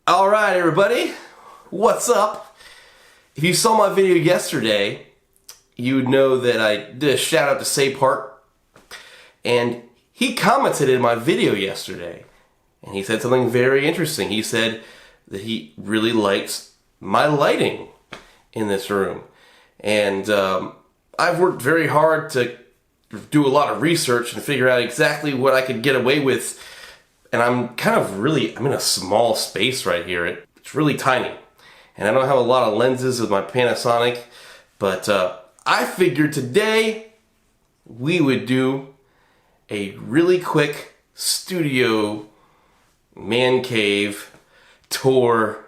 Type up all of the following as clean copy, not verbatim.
Alright everybody, what's up? If you saw my video yesterday, you would know that I did a shout out to Say Park, and he commented in my video yesterday, and he said something very interesting. He said that he really likes my lighting in this room, and I've worked very hard to do a lot of research and figure out exactly what I could get away with. And I'm in a small space right here. It's really tiny. And I don't have a lot of lenses with my Panasonic, but I figured today we would do a really quick studio man cave tour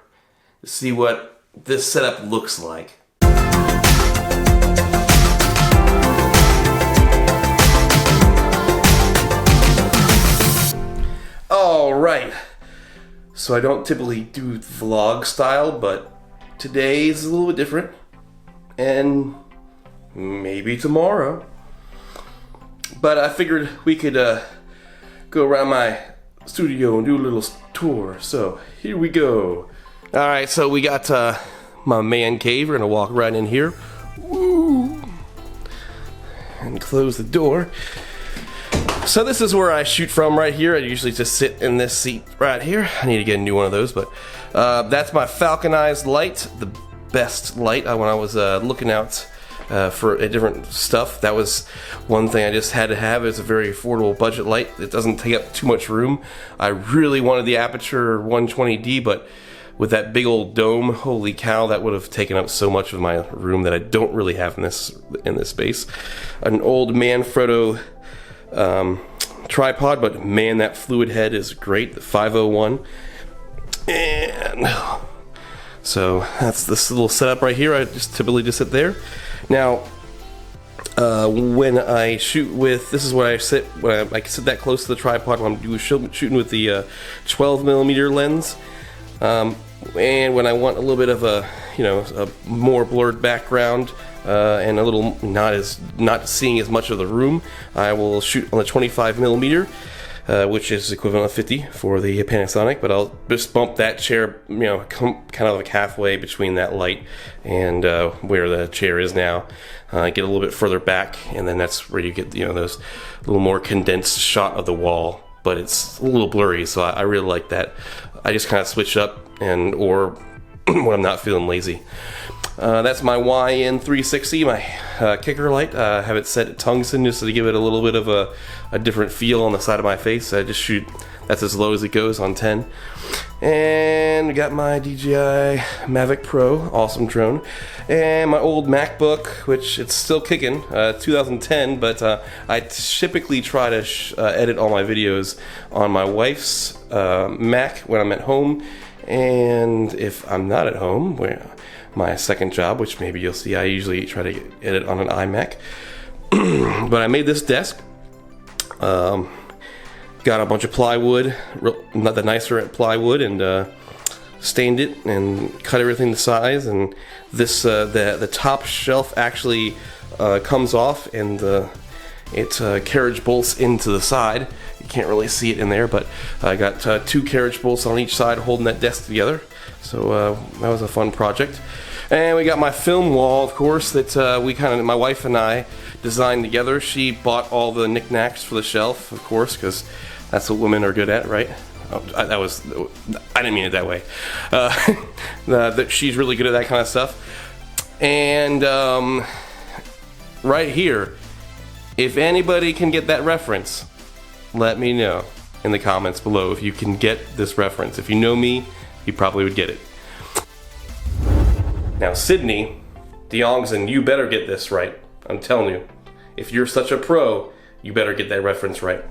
to see what this setup looks like. Alright, so I don't typically do vlog style, but today is a little bit different, and maybe tomorrow. But I figured we could go around my studio and do a little tour, so here we go. Alright, so we got my man cave. We're gonna walk right in here. Woo! And close the door. So this is where I shoot from right here. I usually just sit in this seat right here. I need to get a new one of those, but that's my falconized light, the best light. When I was looking out for different stuff, that was one thing I just had to have. It's a very affordable budget light. It doesn't take up too much room. I really wanted the Aperture 120D, but with that big old dome, holy cow, that would have taken up so much of my room that I don't really have in this space. An old Manfrotto tripod, but man, that fluid head is great, the 501. And so that's this little setup right here. I just typically just sit there. Now when I shoot with, this is where I sit when I sit that close to the tripod when I'm shooting with the 12mm lens, and when I want a little bit of a more blurred background, and a little not seeing as much of the room, I will shoot on the 25mm, which is equivalent of 50 for the Panasonic. But I'll just bump that chair, kind of like halfway between that light and where the chair is now. Get a little bit further back, and then that's where you get those little more condensed shot of the wall. But it's a little blurry, so I really like that. I just kind of switch up, or when I'm not feeling lazy. That's my YN360, my kicker light. I have it set at tungsten just to give it a little bit of a different feel on the side of my face. I just shoot, that's as low as it goes on 10. And we got my DJI Mavic Pro, awesome drone. And my old MacBook, which it's still kicking, 2010, but I typically try to edit all my videos on my wife's Mac when I'm at home. And if I'm not at home, my second job, which maybe you'll see, I usually try to edit on an iMac. But I made this desk. Got a bunch of plywood, not the nicer plywood, and stained it and cut everything to size. And this the top shelf actually comes off, and it carriage bolts into the side. You can't really see it in there, but I got 2 carriage bolts on each side holding that desk together. So that was a fun project. And we got my film wall, of course, that my wife and I designed together. She bought all the knickknacks for the shelf, of course, because that's what women are good at, right? Oh, I didn't mean it that way. That she's really good at that kind of stuff. And right here, if anybody can get that reference, let me know in the comments below if you can get this reference. If you know me, you probably would get it. Now, Sydney Deongson, you better get this right. I'm telling you. If you're such a pro, you better get that reference right.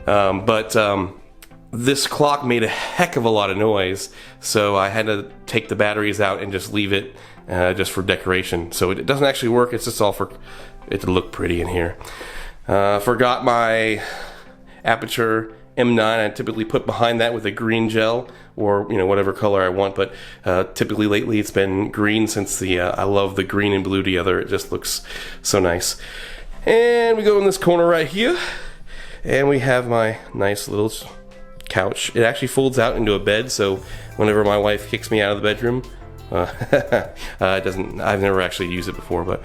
But this clock made a heck of a lot of noise, so I had to take the batteries out and just leave it just for decoration. So it doesn't actually work, it's just all for it to look pretty in here. Forgot my Aperture M9. I typically put behind that with a green gel, or whatever color I want, but typically lately it's been green, since I love the green and blue together. It just looks so nice. And we go in this corner right here, and we have my nice little couch. It actually folds out into a bed, so whenever my wife kicks me out of the bedroom, it doesn't. I've never actually used it before, but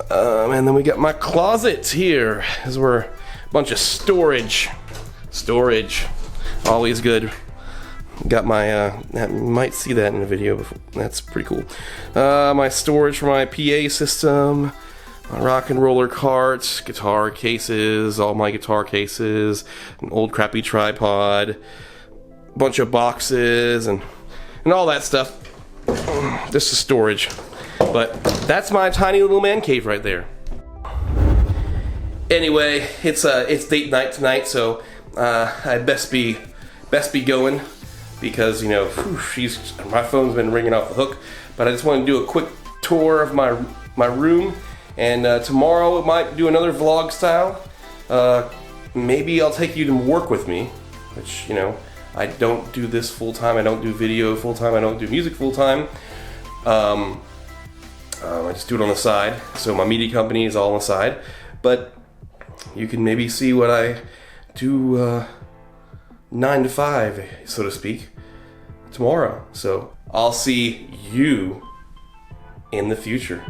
and then we got my closet here. This is where a bunch of storage, always good. Got my, you might see that in a video before. That's pretty cool. My storage for my PA system, my rock and roller cart, guitar cases, all my guitar cases, an old crappy tripod, a bunch of boxes, and all that stuff. This is storage. But that's my tiny little man cave right there. Anyway, it's date night tonight, so I best be going. Because, you know, my phone's been ringing off the hook. But I just want to do a quick tour of my room. And tomorrow I might do another vlog style. Maybe I'll take you to work with me. Which, you know, I don't do this full time. I don't do video full time. I don't do music full time. I just do it on the side. So my media company is all on the side. But you can maybe see what I do 9 to 5, so to speak, tomorrow. So I'll see you in the future.